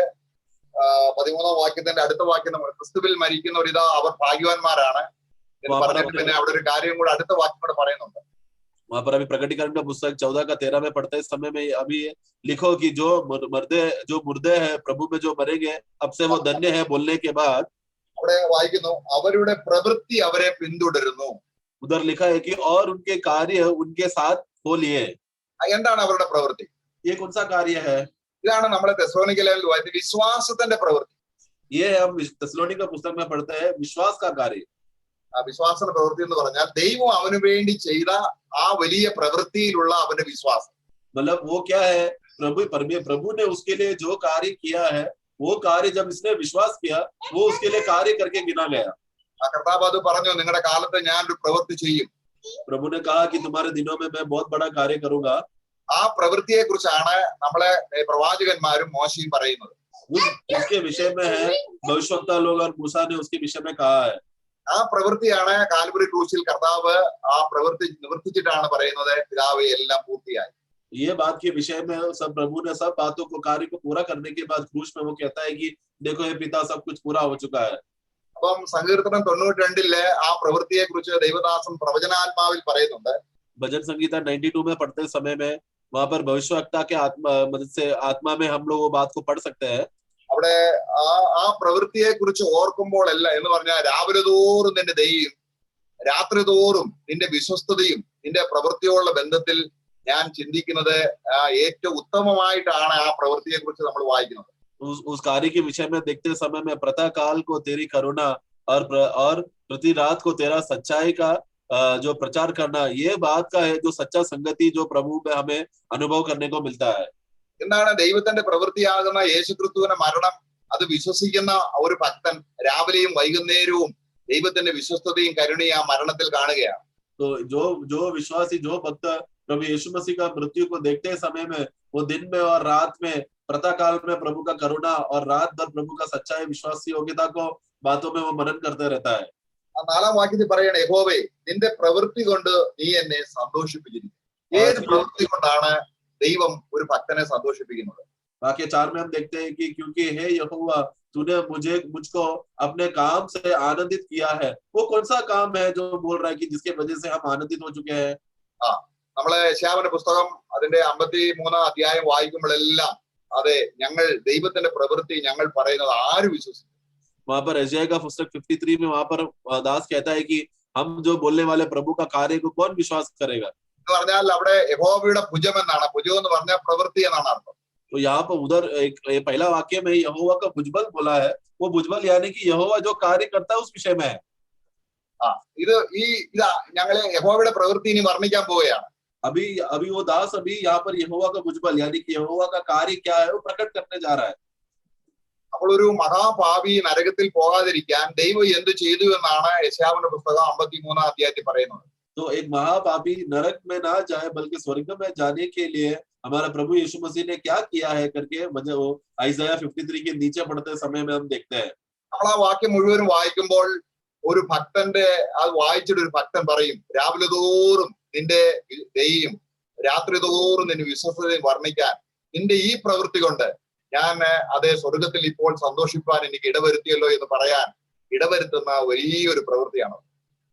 13 വാക്യത്തിന്റെ അടുത്ത വാക്യം നമ്മൾ ക്രിസ്തുവിൽ മരിക്കുന്നവരിതാ അവർ ഭാഗ്യവാന്മാരാണ് എന്ന് പറഞ്ഞിട്ട് പിന്നെ അവിടെ ഒരു കാര്യം കൂടെ അടുത്ത വാക്യം കൂടെ പറയുന്നുണ്ട്. वहां पर अभी प्रकटीकरण का पुस्तक 14 का 13 में पढ़ते समय में अभी लिखो कि जो मुर्दे है प्रभु में जो मरेंगे अब से वो धन्य है बोलने के बाद അവിടെ വായിക്കുന്നു അവരുടെ പ്രവൃത്തി അവരെ പിന്തുടരുന്നു. उधर लिखा है कि और उनके कार्य उनके साथ हो लिए। എന്താണ് അവരുടെ പ്രവൃത്തി? ये कौन सा कार्य है? ഇതാണ് നമ്മളെ തെസ്സലോനിക്ക ലേഖനത്തിൽ വായിച്ച വിശ്വാസത്തിന്റെ പ്രവൃത്തി. ये हम തെസ്സലോനിക്ക पुस्तक में पढ़ते हैं विश्वास का कार्य। വിശ്വാസത്തിന്റെ പ്രവൃത്തി എന്ന് പറഞ്ഞാൽ ദൈവം അവന് വേണ്ടി ചെയ്ത ആ വലിയ പ്രവൃത്തിയിലുള്ള അവന്റെ വിശ്വാസം. मतलब वो क्या है? प्रभु ने उसके लिए जो कार्य किया है वो कार्य जब इसने विश्वास किया वो उसके लिए कार्य करके गिना गया। കർത്താവ് അത് പറഞ്ഞു, നിങ്ങളുടെ കാലത്ത് ഞാൻ ഒരു പ്രവൃത്തി ചെയ്യും. प्रभु ने कहा कि तुम्हारे दिनों में मैं बहुत बड़ा कार्य करूंगा। ആ പ്രവൃത്തിയെ കുറിച്ചാണ് നമ്മളെ പ്രവാചകന്മാരും മോശയും പറയുന്നത്. उसके विषय में है भविष्यवक्ता लोग और मूसा ने उसके विषय में कहा है। ആ പ്രവൃത്തിയാണ് കാൽവരി ക്രൂശിൽ കർത്താവ് ആ പ്രവൃത്തി നിവർത്തിച്ചിട്ടാണ് പറയുന്നത് പിതാവേ എല്ലാം പൂർത്തിയായി. ये बात के विषय में सब प्रभु ने सब बातों को कार्य को पूरा करने के बाद क्रूस में वो कहता है कि देखो ये पिता सब कुछ पूरा हो चुका है। അപ്പം സങ്കീർത്തനം 92 ആ പ്രവൃത്തിയെ കുറിച്ച് ദൈവദാസൻ പ്രവചനാത്മാവിൽ പറയുന്നുണ്ട്. भजन संगीता 92 में पढ़ते समय में वहां पर भविष्यवक्ता के मदद से आत्मा में हम लोग वो बात को पढ़ सकते हैं। അവിടെ ആ പ്രവൃത്തിയെ കുറിച്ച് ഓർക്കുമ്പോഴല്ല എന്ന് പറഞ്ഞാൽ രാവിലെ തോറും നിന്റെ ദയയും രാത്രി തോറും നിന്റെ വിശ്വസ്തതയും നിന്റെ പ്രവൃത്തിയോടുള്ള ബന്ധത്തിൽ ഞാൻ ചിന്തിക്കുന്നത് ഏറ്റവും ഉത്തമമായിട്ടാണ് ആ പ്രവൃത്തിയെ കുറിച്ച് നമ്മൾ വായിക്കുന്നത്. उस कार्य के विषय में देखते समय में प्रातः काल को तेरी करुणा और प्रति रात को तेरा सच्चाई का जो प्रचार करना, ये बात का है जो सच्चा संगति जो प्रभु में हमें अनुभव करने को मिलता है। എന്താണ് ദൈവത്തിന്റെ പ്രവൃത്തിയാകുന്ന യേശുക്രിസ്തുവിന്റെ മരണം? അത് വിശ്വസിക്കുന്ന ഒരു ഭക്തൻ രാവിലെയും വൈകുന്നേരവും ദൈവത്തിന്റെ വിശ്വസ്തതയും കരുണയും ആ മരണത്തിൽ കാണുകയാണ്. तो जो विश्वासी जो भक्त प्रभु यीशु मसीह का मृत्यु को देखते समय में वो दिन में और रात में प्रातः काल में प्रभु का करुणा और रात भर प्रभु का सच्चाई विश्वासी योग्यता को बातों में वो मनन करते रहता है. 4-ാം വാക്യത്തിൽ പറയണ, യഹോവേ നിന്റെ പ്രവൃത്തി കൊണ്ട് നീ എന്നെ സന്തോഷിപ്പിച്ചിരിക്കുന്നു. ഏത് പ്രവൃത്തി കൊണ്ടാണ് ദൈവം ഒരു ഭക്തനെ സന്തോഷിപ്പിക്കുന്നത്? वाक्य 4 में हम देखते हैं कि क्योंकि हे यहोवा तूने मुझको अपने काम से आनंदित किया है। वो कौन सा काम है जो बोल रहा है कि जिसके वजह से हम आनंदित हो चुके हैं? നമ്മള് യെശയ്യാവിന്റെ പുസ്തകം അതിന്റെ 53-ാം അധ്യായം വായിക്കുമ്പോഴെല്ലാം അതെ, ഞങ്ങൾ ദൈവത്തിന്റെ പ്രവൃത്തി ഞങ്ങൾ പറയുന്നത് ആര് വിശ്വസിക്കും? वहां पर यशायाह का पुस्तक 53 में वहां पर दास कहता है कि हम जो बोलने वाले प्रभु का कार्य को कौन विश्वास करेगा? എന്ന് പറഞ്ഞാൽ അവിടെ യഹോവയുടെ ഭുജം എന്നാണ്. ഭുജം എന്ന് പറഞ്ഞാൽ പ്രവൃത്തി എന്നാണ് അർത്ഥം. तो यहाँ पर उधर एक पहला वाक्य में यहोवा का भुजबल बोला है। वो भुजबल यानी कि यहोवा जो कार्य करता है उस विषय में है। ഇതാ ഞങ്ങള് യഹോവയുടെ പ്രവൃത്തി ഇനി വർണ്ണിക്കാൻ പോവുകയാണ്. अभी वो दास अभी यहाँ पर यहोवा का भुजबल यानी कि यहोवा का कार्य क्या है वो प्रकट करने जा रहा है। അപ്പോൾ ഒരു മഹാപാപി നരകത്തിൽ പോകാതിരിക്കാൻ ദൈവം എന്ത് ചെയ്തു എന്നാണ് യെശയ്യാവിന്റെ പുസ്തകം 53-ാം അധ്യായത്തിൽ പറയുന്നത്. तो एक महापापी नरक में ना जाए बल्कि स्वर्ग में जाने के लिए हमारा प्रभु यीशु मसीह ने क्या किया है करके वजह वो ഐസയ 53 के नीचे पढ़ते समय में हम देखते हैं। നമ്മൾ ആ വാക്യം മുഴുവനും വായിക്കുമ്പോൾ ഒരു ഭക്തന്റെ അത് വായിച്ചിട്ട് ഒരു ഭക്തൻ പറയും, രാവിലെ തോറും നിന്റെ ദയയും രാത്രി തോറും നിന്റെ വിശ്വസ്തതയും വർണ്ണിക്കാൻ നിന്റെ ഈ പ്രവൃത്തി കൊണ്ട് ഞാൻ അതേ സ്വർഗത്തിൽ ഇപ്പോൾ സന്തോഷിപ്പാൻ എനിക്ക് ഇടവരുത്തിയല്ലോ എന്ന് പറയാൻ ഇടവരുത്തുന്ന വലിയൊരു പ്രവൃത്തിയാണ്.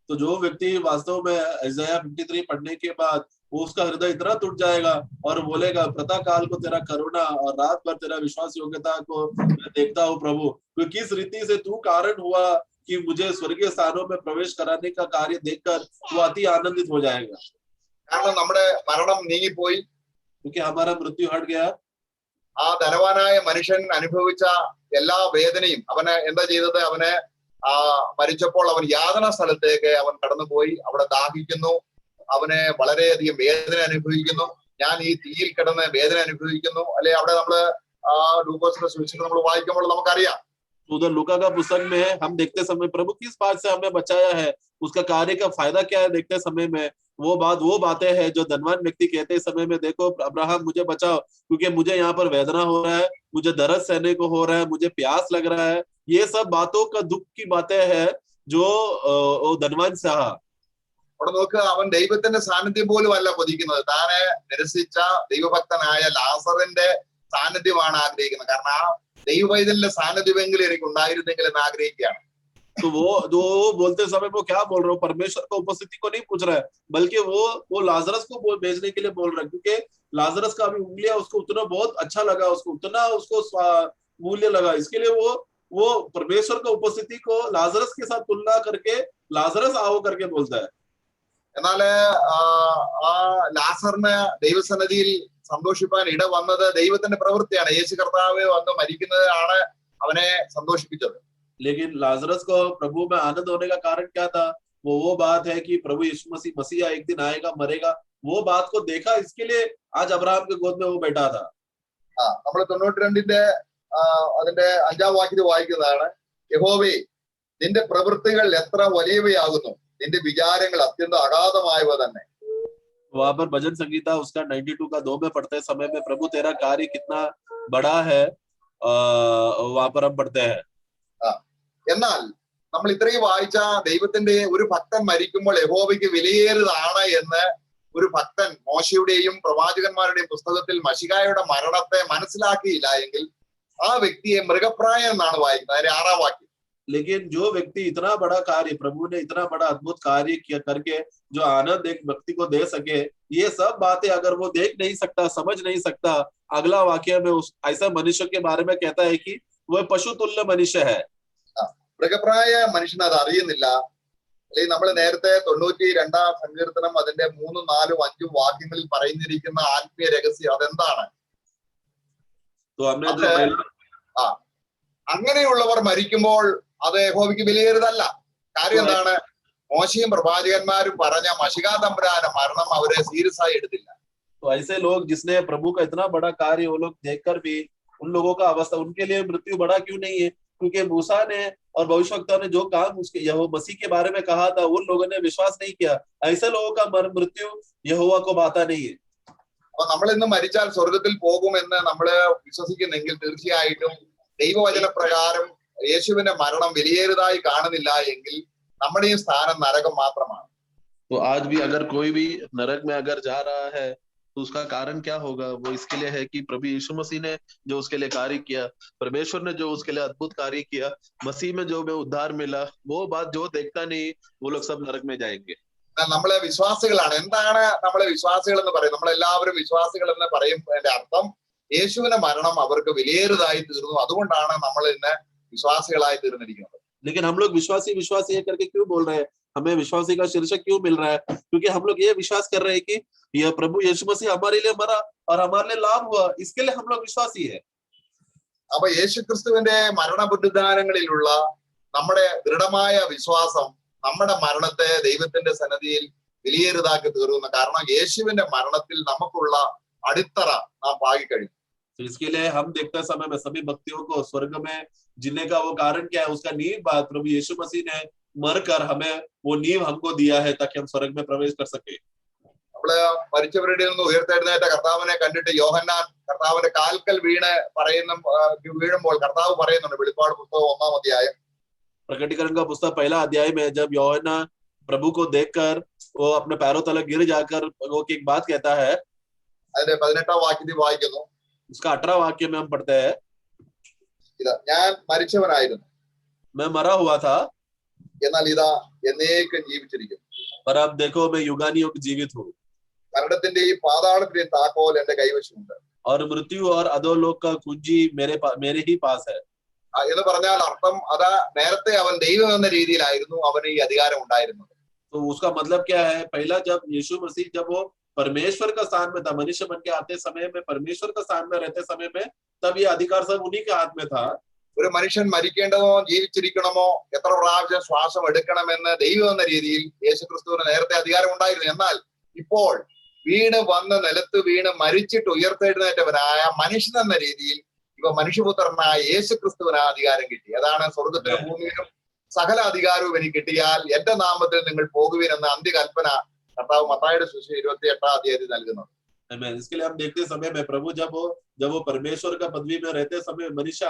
तो जो व्यक्ति वास्तव में ഐസയ 53 पढ़ने के बाद वो उसका हृदय इतना टूट जाएगा और बोलेगा, प्रातः काल को तेरा करुणा और रात भर तेरा विश्वास योग्यता को मैं देखता हूँ प्रभु, तो किस रीति से तू कारण हुआ कि मुझे स्वर्गीय स्थानों में प्रवेश कराने का कार्य देखकर वो अति आनंदित हो जाएगा। കാരണം നമ്മുടെ മരണം നീങ്ങിപ്പോയി, क्योंकि हमारा मृत्यु हट गया। ആ ധനവാനായ മനുഷ്യൻ അനുഭവിച്ച എല്ലാ വേദനയും അവന് എന്താ ചെയ്തത്? അവന് മരിച്ചപ്പോൾ അവൻ യാതന സ്ഥലത്തേക്ക് അവൻ കടന്നുപോയി. അവിടെ ദാഹിക്കുന്നു, അവന് വളരെയധികം വേദന അനുഭവിക്കുന്നു. ഞാൻ ഈ തീയിൽ കിടന്ന് വേദന അനുഭവിക്കുന്നു അല്ലെ? അവിടെ നമ്മള് ലൂക്കോസിന്റെ സുവിശേഷം നമ്മൾ വായിക്കുമ്പോൾ നമുക്കറിയാം. उधर लूका का पुस्तक में हम देखते समय प्रभु किस बात से हमें बचाया है, उसका कार्य का फायदा क्या है देखते समय में वो बातें हैं जो धनवान व्यक्ति कहते समय में, देखो अब्राहम मुझे बचाओ क्योंकि मुझे यहाँ पर वेदना हो रहा है, मुझे दर्द सहने को हो रहा है, मुझे प्यास लग रहा है। ये सब बातों का दुख की बातें हैं जो धनवान सहा। അവിടെ നോക്ക്, അവൻ ദൈവത്തിന്റെ സാന്നിധ്യം പോലും അല്ല കൊതിക്കുന്നത്, താനെ നിരസിച്ച ദൈവഭക്തനായ ലാസറിന്റെ സാന്നിധ്യമാണ് ആഗ്രഹിക്കുന്നത്. കാരണം ആ ദൈവവൈതലിന്റെ സാന്നിധ്യമെങ്കിലും എനിക്ക് ഉണ്ടായിരുന്നെങ്കിൽ എന്ന് ആഗ്രഹിക്കുകയാണ്. तो वो बोलते समय वो क्या बोल रहे हो? परमेश्वर की उपस्थिति को नहीं पूछ रहा है, बल्कि वो लाजरस को भेजने के लिए बोल रहा है, क्योंकि लाजरस का अभी उंगलियां उसको उतना बहुत अच्छा लगा, उसको उतना उसको मूल्य लगा, इसके लिए वो परमेश्वर की उपस्थिति को लाजरस के साथ तुलना करके लाजरस आओ करके बोलता है। എന്നാല് ആ ലാസറിന് ദൈവസന്നിധിയിൽ സന്തോഷിപ്പാൻ ഇട വന്നത് ദൈവത്തിന്റെ പ്രവൃത്തിയാണ്. യേശു കർത്താവ് വന്ന് മരിക്കുന്നതാണ് അവനെ സന്തോഷിപ്പിച്ചത്. लेकिन लाजरस को प्रभु में आनंद होने का कारण क्या था? वो बात है कि प्रभु यीशु मसीह एक दिन आएगा, मरेगा, वो बात को देखा, इसके लिए आज अब्राहम के गोद में वो बैठा था। നമ്മൾ 92-ന്റെ അതിന്റെ 5-ാം വാക്യത്തിൽ വായിക്കുന്നതാണ്, യഹോവേ നിന്റെ പ്രവൃത്തികൾ എത്ര വലിയവയാകുന്നു, നിന്റെ വിചാരങ്ങൾ അത്യന്തം അഗാധമായവ തന്നെ. वहां पर भजन संगीता उसका 92 का 2 में पढ़ते समय में प्रभु तेरा कार्य कितना बड़ा है वहां पर हम पढ़ते हैं। എന്നാൽ നമ്മൾ ഇത്രയും വായിച്ച ദൈവത്തിന്റെ ഒരു ഭക്തൻ മരിക്കുമ്പോൾ യഹോവയ്ക്ക് വിലയേറിയതാണ് എന്ന് ഒരു ഭക്തൻ മോശയുടെയും പ്രവാചകന്മാരുടെയും പുസ്തകത്തിൽ മശിഹായുടെ മരണത്തെ മനസ്സിലാക്കിയില്ല എങ്കിൽ ആ വ്യക്തിയെ മൃഗപ്രായം എന്നാണ് വായിക്കുന്നത്. അതിന്റെ 6-ാം വാക്യം. लेकिन जो व्यक्ति इतना बड़ा कार्य, प्रभु ने इतना बड़ा अद्भुत कार्य किया करके जो आनंद एक व्यक्ति को दे सके, ये सब बातें अगर वो देख नहीं सकता, समझ नहीं सकता, अगला वाक्य में उस ऐसा मनुष्य के बारे में कहता है कि वह पशु तुल्य मनुष्य है। മൃഗപ്രായ മനുഷ്യൻ അത് അറിയുന്നില്ല. അല്ലെങ്കിൽ നമ്മൾ നേരത്തെ 92-ാം സങ്കീർത്തനം അതിന്റെ 3, 4, 5 വാക്യങ്ങളിൽ പറയുന്നിരിക്കുന്ന ആത്മീയ രഹസ്യം അതെന്താണ്? അങ്ങനെയുള്ളവർ മരിക്കുമ്പോൾ അത് യഹോവയ്ക്ക് വിലയേറിയതല്ല. കാര്യം എന്താണ്? മോശയും പ്രവാചകന്മാരും പറഞ്ഞ മശിഹാ തമ്പുരാന്റെ മരണം അവരെ സീരിയസ് ആയി എടുത്തില്ല. तो ऐसे लोग जिसने प्रभु का इतना बड़ा कार्य वो लोग देखकर भी उन लोगों का अवस्था, उनके लिए मृत्यु बड़ा क्यों नहीं है? क्योंकि मूसा ने और भविष्यवक्ता ने जो काम उसके मसीह के बारे में कहा था उन लोगों ने विश्वास नहीं किया। ऐसे लोगों का मृत्यु यहोवा को बाता नहीं है। അപ്പൊ നമ്മൾ ഇന്ന് മരിച്ചാൽ സ്വർഗത്തിൽ പോകുമെന്ന് നമ്മള് വിശ്വസിക്കുന്നെങ്കിൽ തീർച്ചയായിട്ടും ദൈവവചന പ്രകാരം യേശുവിന്റെ മരണം വിലയേറിയതായി കാണുന്നില്ല എങ്കിൽ നമ്മുടെയും സ്ഥാനം നരകം മാത്രമാണ്. तो आज भी अगर कोई भी नरक में अगर जा रहा है तो उसका कारण क्या होगा? वो इसके लिए है कि प्रभु यीशु मसीह ने जो उसके लिए कार्य किया, परमेश्वर ने जो उसके लिए अद्भुत कार्य किया, मसीह में जो में उद्धार मिला, वो बात जो देखता नहीं वो लोग सब नरक में जाएंगे. നമ്മളെ വിശ്വാസികളാണ്. എന്താണ് നമ്മളെ വിശ്വാസികൾ എന്ന് പറയും? നമ്മളെല്ലാവരും വിശ്വാസികൾ എന്ന് പറയുന്നതിന്റെ അർത്ഥം യേശുവിന്റെ മരണം അവർക്ക് വിലയേറിയതായി തീർന്നു. അതുകൊണ്ടാണ് നമ്മൾ ഇന്ന് വിശ്വാസികളായി തീർന്നിരിക്കുന്നത്. लेकिन हम लोग विश्वासी विश्वासी है करके क्यों बोल रहे हैं? हमें विश्वासी का शीर्षक क्यों मिल रहा है? क्योंकि हम लोग ये विश्वास कर रहे हैं कि यह प्रभु यीशु मसीह हमारे लिए मरा और हमारे लिए लाभ हुआ, इसके लिए हम लोग विश्वासी है. അപ്പൊ യേശു ക്രിസ്തുവിന്റെ മരണ പുനരുദ്ധാനങ്ങളിലുള്ള നമ്മുടെ ദൃഢമായ വിശ്വാസം നമ്മുടെ മരണത്തെ ദൈവത്തിന്റെ സന്നിധിയിൽ വിലയേറിയതാക്കി തീർന്നു. കാരണം യേശുവിന്റെ മരണത്തിൽ നമുക്കുള്ള അടിത്തറ നാം പാകിക്കഴിഞ്ഞു. तो इसके लिए हम देखते समय में सभी भक्तियों को स्वर्ग में जीने का वो कारण क्या है? उसका नींव बात प्रभु यीशु मसीह ने मरकर हमें वो नींव हमको दिया है ताकि हम स्वर्ग में प्रवेश कर सके. നമ്മള് മരിച്ചവരുടെ നിന്ന് ഉയർത്തെഴുന്നേറ്റ കർത്താവിനെ കണ്ടിട്ട് യോഹന്നാൻ കർത്താവിന്റെ കാൽക്കൽ വീഴുമ്പോൾ കർത്താവ് പറയുന്നുണ്ട്, വെളിപ്പാട് പുസ്തകം 1-ാം അധ്യായം प्रकटीकरण का पुस्तक 1 अध्याय में जब यूहन्ना प्रभु को देखकर वो अपने पैरों तले गिर जाकर वो एक बात कहता है, അതിന്റെ 18-ാം വാക്യത്തിൽ വായിക്കുന്നു. उसका 18वां वाक्य में हम पढ़ते हैं, ഇതാ ഞാൻ മരിച്ചവനായിരുന്നു, मैं मरा हुआ था, എന്നാൽ ഇതാ എന്നേക്കും ജീവിച്ചിരിക്കുന്നു. पर अब देखो मैं युगानुयुग जीवित हूँ. മരണത്തിന്റെയും പാതാളത്തിന്റെയും താക്കോൽ എന്റെ കൈവശമുണ്ട്. और मृत्यु और अधोलोक का कुंजी मेरे ही पास है. എന്ന് പറഞ്ഞാൽ അർത്ഥം അതാ നേരത്തെ അവൻ ദൈവം എന്ന രീതിയിലായിരുന്നു അവന് ഈ അധികാരം ഉണ്ടായിരുന്നത്. तो उसका मतलब क्या है? पहला जब यीशु मसीह जब वो परमेश्वर का स्थान में था, मनुष्य बन के आते समय में परमेश्वर का स्थान में रहते समय में, तब ये अधिकार सब उन्हीं के हाथ में था. ഒരു മനുഷ്യൻ മരിക്കേണ്ടതോ ജീവിച്ചിരിക്കണമോ എത്ര പ്രാവശ്യം ശ്വാസം എടുക്കണമെന്ന് ദൈവം എന്ന രീതിയിൽ യേശുക്രിസ്തുവിന് നേരത്തെ അധികാരം ഉണ്ടായിരുന്നു. എന്നാൽ ഇപ്പോൾ വീണ് വന്ന് നിലത്ത് വീണ് മരിച്ചിട്ട് ഉയർത്തെഴുന്നേറ്റവനായ മനുഷ്യൻ എന്ന രീതിയിൽ ഇപ്പൊ മനുഷ്യപുത്രനായ യേശുക്രിസ്തുവിന് അധികാരം കിട്ടി. അതാണ് സ്വർഗത്തിലും ഭൂമിയിലും സകല അധികാരവും എനിക്ക് കിട്ടിയാൽ എന്റെ നാമത്തിൽ നിങ്ങൾ പോകുവിൻ എന്ന അന്ത്യകൽപ്പന കർത്താവ് മത്തായിയുടെ സുവിശേഷം 28-ാം അധ്യായത്തിൽ നൽകുന്നത്. इसके लिए हम देखते समय में प्रभु जब वो परमेश्वर का पदवी में रहते समय मनुष्य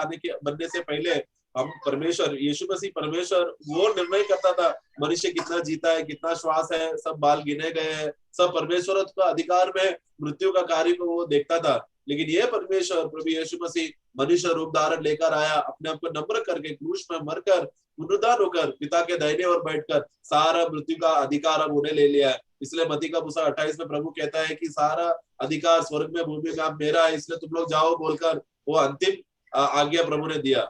बनने से पहले हम परमेश्वर यीशु मसीह परमेश्वर वो निर्णय करता था मनुष्य कितना जीता है, कितना श्वास है, सब बाल गिने गए हैं, सब परमेश्वर का अधिकार में मृत्यु का कार्य को वो देखता था. लेकिन ये परमेश्वर प्रभु यीशु मसीह मनुष्य रूप धारण लेकर आया, अपने आप को नम्र करके क्रूस में मरकर पुनरुद्धार होकर पिता के दाहिने ओर बैठकर सारा मृत्यु का अधिकार अब उन्हें ले लिया है. इसलिए मत्ती का पुस्तक 28 में प्रभु कहता है कि सारा अधिकार स्वर्ग में भूमि में अब मेरा है, इसलिए तुम लोग जाओ बोलकर वो अंतिम आज्ञा प्रभु ने दिया.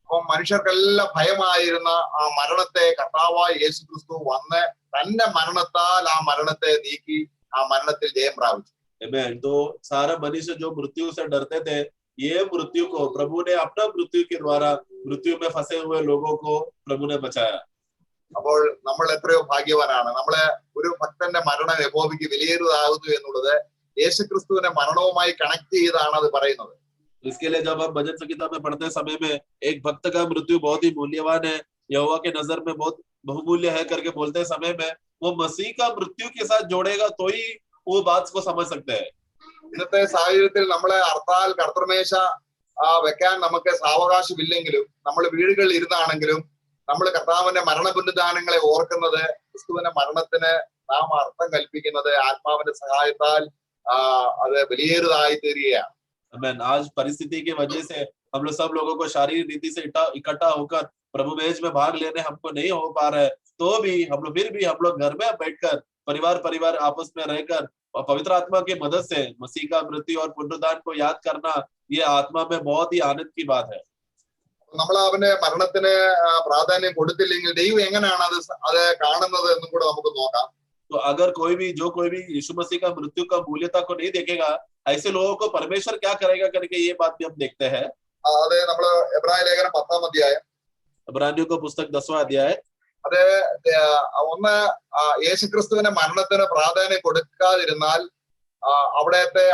അപ്പൊ മനുഷ്യർക്കെല്ലാം ഭയമായിരുന്ന ആ മരണത്തെ കർത്താവായ യേശു ക്രിസ്തു വന്ന് തന്റെ മരണത്താൽ ആ മരണത്തെ നീക്കി ആ മരണത്തിൽ ജയം പ്രാപിച്ചു. Amen. तो सारा मनुष्य जो मृत्यु से डरते थे, ये मृत्यु को प्रभु ने अपना मृत्यु के द्वारा मृत्यु में फंसे हुए लोगों को प्रभु ने बचाया. അപ്പോൾ നമ്മൾ എത്രയോ ഭാഗ്യവാനാണ്. നമ്മളെ ഒരു ഭക്തന്റെ മരണം യഹോവയ്ക്ക് വിലയേറിയതാകുന്നു എന്നുള്ളത് യേശുക്രിസ്തുവിന്റെ മരണവുമായി കണക്ട് ചെയ്താണ് അത് പറയുന്നത്. इसके लिए जब हम भजन संगीता में पढ़ते समय में एक भक्त का मृत्यु बहुत ही मूल्यवान है, यहोवा के नजर में बहुत बहुमूल्य है करके बोलते समय में वो मसीह का मृत्यु के साथ जोड़ेगा तो ही वो बात को समझ सकते हैं. ഇന്നത്തെ സാഹചര്യത്തിൽ നമ്മളെ ഹർത്താൽ കർത്തൃമേശ വെക്കാൻ നമുക്ക് സാവകാശമില്ലെങ്കിലും നമ്മൾ വീടുകളിൽ ഇരുന്നാണെങ്കിലും നമ്മൾ കർത്താവിന്റെ മരണ പുനരുദ്ധാനങ്ങളെ ഓർക്കുന്നത് ക്രിസ്തുവിന്റെ മരണത്തിന് നാം അർത്ഥം കൽപ്പിക്കുന്നത് ആത്മാവിന്റെ സഹായത്താൽ അത് വിലയേറിയതായി തീരുകയാണ്. आज परिस्थिति की वजह से हम लोग सब लोगों को शारीरिक रीति से इकट्ठा होकर प्रभु मेज में भाग लेने हमको नहीं हो पा रहा है, तो भी हम लोग घर में बैठकर परिवार आपस में रहकर पवित्र आत्मा की मदद से मसीह का मृत्यु और पुनरुद्धान को याद करना ये आत्मा में बहुत ही आनंद की बात है. നമ്മൾ അവന്റെ മരണത്തിന് പ്രാധാന്യം കൊടുത്തില്ലെങ്കിൽ ദൈവം എങ്ങനെയാണ് അത് കാണുന്നത് എന്നും കൂടെ നമുക്ക് നോക്കാം. तो अगर कोई भी यीशु मसीह का मृत्यु का मूल्यता को नहीं देखेगा, ऐसे लोगों को परमेश्वर क्या करेगा करके ये बात भी हम देखते हैं. അത് നമ്മള് എബ്രായ ലേഖനം 10-ാം അധ്യായം, इब्रानियों का पुस्तक 10वां अध्याय, അത് ഒന്ന് യേശുക്രിസ്തുവിന്റെ മരണത്തിന് പ്രാധാന്യം കൊടുക്കാതിരുന്നാൽ അവിടത്തെ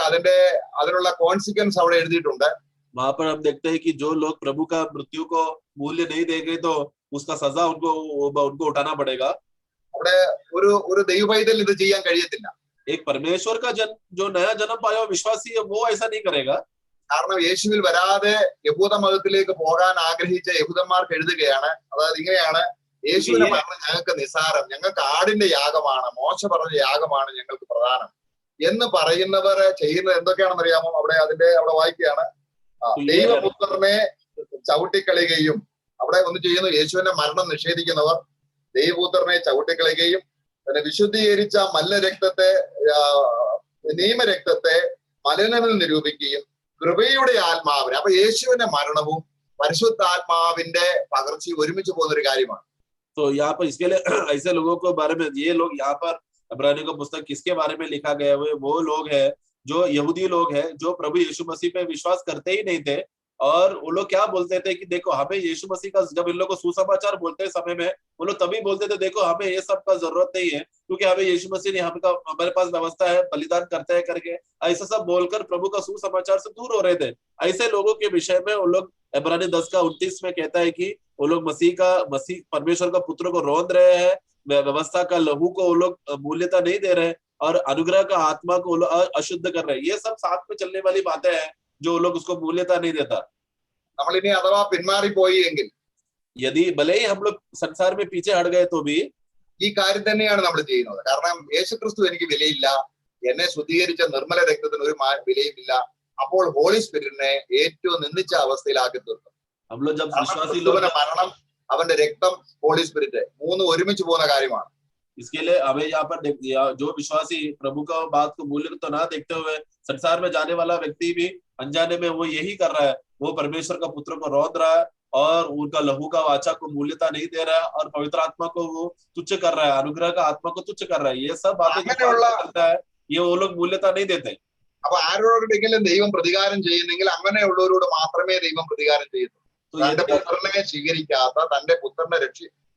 അതിനുള്ള കോൺസിക്വൻസ് അവിടെ എഴുതിയിട്ടുണ്ട്. वहां पर हम देखते हैं कि जो लोग प्रभु का मृत्यु को मूल्य नहीं देंगे तो उसका सजा उनको उठाना पड़ेगा. അവിടെ ഒരു ദൈവപൈതൽ ഇത് ചെയ്യാൻ കഴിയത്തില്ല. एक परमेश्वर का जो नया जन्म पाया हुआ विश्वासी है वो ऐसा नहीं करेगा. കാരണം യേശുവിൽ വരാതെ യഹൂദ മതത്തിലേക്ക് പോകാൻ ആഗ്രഹിച്ച യഹൂദന്മാർക്ക് എഴുതുകയാണ്. അതായത് ഇങ്ങനെയാണ്, യേശുവിന്റെ മരണം ഞങ്ങൾക്ക് നിസാരം, ഞങ്ങൾക്ക് ആടിന്റെ യാഗമാണ്, മോശ പറഞ്ഞ യാഗമാണ് ഞങ്ങൾക്ക് പ്രധാനം എന്ന് പറയുന്നവർ ചെയ്യുന്നത് എന്തൊക്കെയാണെന്ന് അറിയാമോ? അവിടെ വായിക്കുകയാണ്, ദൈവപുത്രനെ ചവിട്ടിക്കളയുകയും, അവിടെ ഒന്ന് ചെയ്യുന്നു, യേശുവിന്റെ മരണം നിഷേധിക്കുന്നവർ ദൈവപുത്രനെ ചവിട്ടിക്കളയുകയും പിന്നെ വിശുദ്ധീകരിച്ച നിയമരക്തത്തെ മലിനമെന്ന് നിരൂപിക്കുകയും കൃപയുടെ ആത്മാവിനെ, അപ്പൊ യേശുവിന്റെ മരണവും പരിശുദ്ധാത്മാവിന്റെ പകർച്ചയും ഒരുമിച്ച് പോകുന്ന ഒരു കാര്യമാണ്. तो यहाँ पर इसके लिए ऐसे लोगों को बारे में, ये लोग यहाँ पर इब्रानियों का पुस्तक किसके बारे में लिखा गया है? वो लोग हैं जो यहूदी लोग हैं, जो प्रभु यीशु मसीह पे विश्वास करते ही नहीं थे। और वो लोग क्या बोलते थे कि देखो हमें यीशु मसीह का, जब इन लोग को सुसमाचार बोलते समय में वो लोग तभी बोलते थे देखो हमें ये सब का जरूरत नहीं है, क्योंकि हमें यीशु मसीह ने हमारे पास व्यवस्था है, बलिदान करते हैं करके ऐसा सब बोलकर प्रभु का सुसमाचार से दूर हो रहे थे। ऐसे लोगों के विषय में वो लोग इब्रानी 10:29 में कहता है कि वो लोग मसीह परमेश्वर का पुत्र को रौंद रहे हैं, व्यवस्था का लहू को वो लोग मूल्यता नहीं दे रहे और अनुग्रह का आत्मा को वो लोग अशुद्ध कर रहे हैं। ये सब साथ में चलने वाली बातें हैं जो वो लोग उसको मूल्यता नहीं देता। നമ്മളിനി അഥവാ പിന്മാറിപ്പോയി എങ്കിൽ, यदि भले ही हम लोग संसार में पीछे हट गए तो भी ഈ കാര്യം തന്നെയാണ് നമ്മൾ ചെയ്യുന്നത്. കാരണം യേശുക്രിസ്തു എനിക്ക് വിലയില്ല, എന്നെ ശുദ്ധീകരിച്ച നിർമ്മല രക്തത്തിന് ഒരു വിലയുമില്ല, അപ്പോൾ ഹോളി സ്പിരിറ്റിനെ ഏറ്റവും നിന്ദിച്ച അവസ്ഥയിലാക്കി തീർക്കും. हम लोग जब विश्वासी लोग, മരണം, അവന്റെ രക്തം, ഹോളി സ്പിരിറ്റ് മൂന്ന് ഒരുമിച്ച് പോകുന്ന കാര്യമാണ്. इसके लिए हमें यहाँ पर जो विश्वासी प्रभु का बात को मूल्य तो ना देखते हुए संसार में जाने वाला व्यक्ति भी अनजाने में वो यही कर रहा है, वो परमेश्वर का पुत्र को रौंद रहा है और उनका लहू का वाचा को मूल्यता नहीं दे रहा है और पवित्र आत्मा को वो तुच्छ कर रहा है, अनुग्रह का आत्मा को तुच्छ कर रहा है। ये सब बातें करता है, ये वो लोग मूल्यता नहीं देते। അപ്പൊ ആരോടെങ്കിലും ദൈവം പ്രതികാരം ചെയ്യുന്നെങ്കിൽ അങ്ങനെയുള്ളവരോട് മാത്രമേ ദൈവം പ്രതികാരം ചെയ്യുന്നു. തന്റെ പുത്രനെ സ്വീകരിക്കാത്ത, തന്റെ പുത്രനെ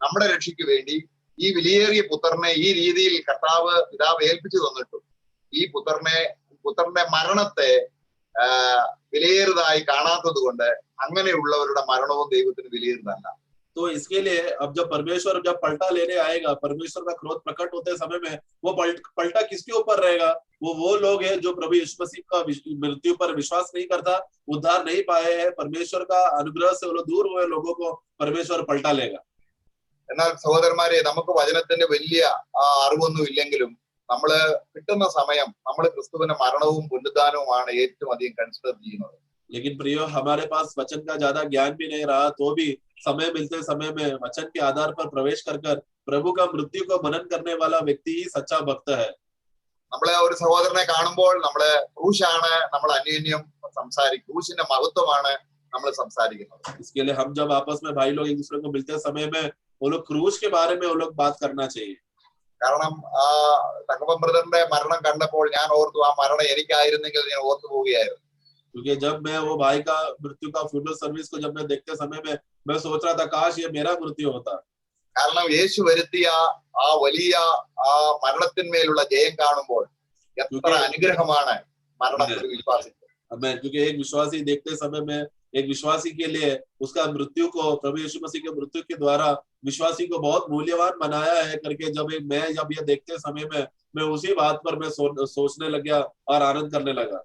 നമ്മുടെ രക്ഷയ്ക്ക് വേണ്ടി ഈ വിലയേറിയ പുത്രനെ ഈ രീതിയിൽ കർത്താവ് പിതാവ് ഏൽപ്പിച്ചു തന്നിട്ടും ഈ പുത്രന്റെ മരണത്തെ വിലയേറിയതായി കാണാത്തത് കൊണ്ട് അങ്ങനെയുള്ളവരുടെ മരണവും ദൈവത്തിന് വിലയേറിയതല്ല. तो इसके लिए अब जब परमेश्वर पलटा लेने आएगा, परमेश्वर का क्रोध प्रकट होते समय में वो पलटा किसके ऊपर रहेगा? वो लोग हैं जो प्रभु यीशु मसीह का मृत्यु पर विश्वास नहीं करता, उद्धार नहीं पाए हैं, परमेश्वर का अनुग्रह से वो लोग दूर हुए लोगों को परमेश्वर पलटा लेगा। എന്നാൽ സഹോദരന്മാരെ, നമുക്ക് വചനത്തിന്റെ വലിയ അറിവൊന്നും ഇല്ലെങ്കിലും നമ്മള് കിട്ടുന്ന സമയം നമ്മൾ ക്രിസ്തുവിന്റെ മരണവും പുനരുദ്ധാനവുമാണ് ഏറ്റവും അധികം കൺസിഡർ ചെയ്യുന്നത്. लेकिन प्रियो, हमारे पास वचन का ज्यादा ज्ञान भी नहीं रहा तो भी समय मिलते समय में वचन के आधार पर प्रवेश कर प्रभु का मृत्यु को मनन करने वाला व्यक्ति ही सच्चा भक्त है। നമ്മളെ ഒരു സഹോദരനെ കാണുമ്പോൾ നമ്മള് ക്രൂശാണ് നമ്മൾ അന്യോന്യം ക്രൂശിന്റെ മഹത്വമാണ് നമ്മൾ സംസാരിക്കുന്നത്. इसके लिए हम जब आपस में भाई लोग एक दूसरे को मिलते समय में वो लोग क्रूस के बारे में वो लोग बात करना चाहिए। കാരണം തങ്കപ്പൻ ബ്രദറിന്റെ മരണം കണ്ടപ്പോൾ ഞാൻ ഓർത്തു, ആ മരണം എനിക്കായിരുന്നെങ്കിൽ ഞാൻ ഓർത്തു പോവുകയായിരുന്നു. क्योंकि जब मैं वो भाई का मृत्यु का फ्यूनरल सर्विस को जब मैं देखते समय में मैं सोच रहा था काश ये मेरा मृत्यु होता। കാരണം യേശു വരുത്തിയ ആ വലിയ ആ മരണത്തിന്മേലുള്ള ജയം കാണുമ്പോൾ എത്ര അനുഗ്രഹമാണ് മരണം ഒരു വിശ്വാസിക്ക്. क्योंकि एक विश्वासी देखते समय में, एक विश्वासी के लिए उसका मृत्यु को प्रभु यीशु मसीह के मृत्यु के द्वारा विश्वासी को बहुत मूल्यवान बनाया है करके जब ये देखते समय में मैं उसी बात पर मैं सोचने लग गया और आनंद करने लगा।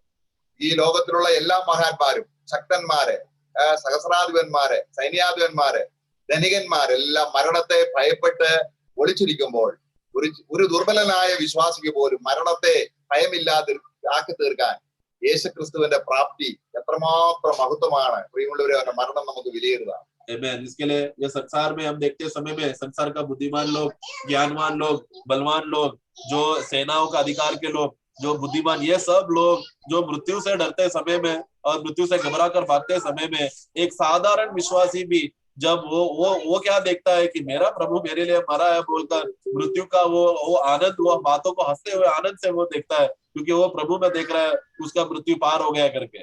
ഈ ലോകത്തിലുള്ള എല്ലാ മഹാന്മാരും, ശക്തന്മാര്, സഹസ്രാധിപന്മാര്, സൈന്യാധിപന്മാര്, ധനികന്മാരെല്ലാം മരണത്തെ ഭയപ്പെട്ട് ഒളിച്ചിരിക്കുമ്പോൾ ഒരു ദുർബലനായ വിശ്വാസിക്ക് പോലും മരണത്തെ ഭയമില്ലാതെ ആക്കി തീർക്കാൻ യേശുക്രിസ്തുവിന്റെ പ്രാപ്തി എത്രമാത്രം മഹത്വമാണ്. പ്രിയമുള്ളവരെ, അവരുടെ മരണം നമുക്ക് വിലയേറുന്നതാണ്. इसके लिए ये संसार में हम देखते समय में संसार का बुद्धिमान लोग, ज्ञानवान लोग, बलवान लोग, जो सेनाओं का अधिकार के लोग, जो बुद्धिमान, ये सब लोग जो मृत्यु से डरते समय में और मृत्यु से घबरा कर भागते समय में एक साधारण विश्वासी भी जब वो क्या देखता है कि मेरा प्रभु मेरे लिए मरा है बोलकर मृत्यु का वो आनंद, वो बातों को हंसते हुए आनंद से वो देखता है, क्योंकि वो प्रभु में देख रहा है उसका मृत्यु पार हो गया करके।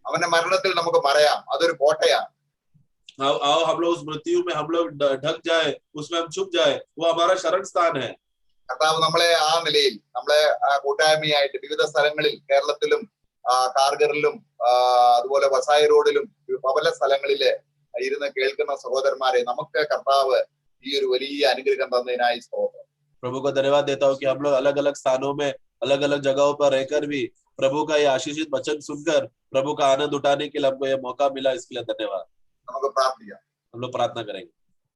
അവന്റെ മരണത്തിൽ നമുക്ക് പറയാം അതൊരു കോട്ടയാണ്. आओ हम लोग उस मृत्यु में हम लोग ढक जाए, उसमें हम छुप जाए, वो हमारा शरण स्थान है। കർത്താവ് നമ്മളെ ആ നിലയിൽ നമ്മളെ കൂട്ടായ്മയായിട്ട് വിവിധ സ്ഥലങ്ങളിൽ, കേരളത്തിലും കാർഗറിലും അതുപോലെ വസായി റോഡിലും പല സ്ഥലങ്ങളില് ഇരുന്ന് കേൾക്കുന്ന സഹോദരന്മാരെ നമുക്ക് കർത്താവ് ഈ ഒരു വലിയ അനുഗ്രഹം തന്നതിനായി സ്തോത്രം. प्रभु को धन्यवाद देता हूँ कि हम लोग अलग अलग स्थानों में अलग अलग जगहों पर रहकर भी प्रभु का ये आशीषित वचन सुनकर प्रभु का आनंद उठाने के लिए हमको ये मौका मिला, इसके लिए धन्यवाद। നമുക്ക് പ്രാർത്ഥിക്കാം. हम लोग प्रार्थना करेंगे।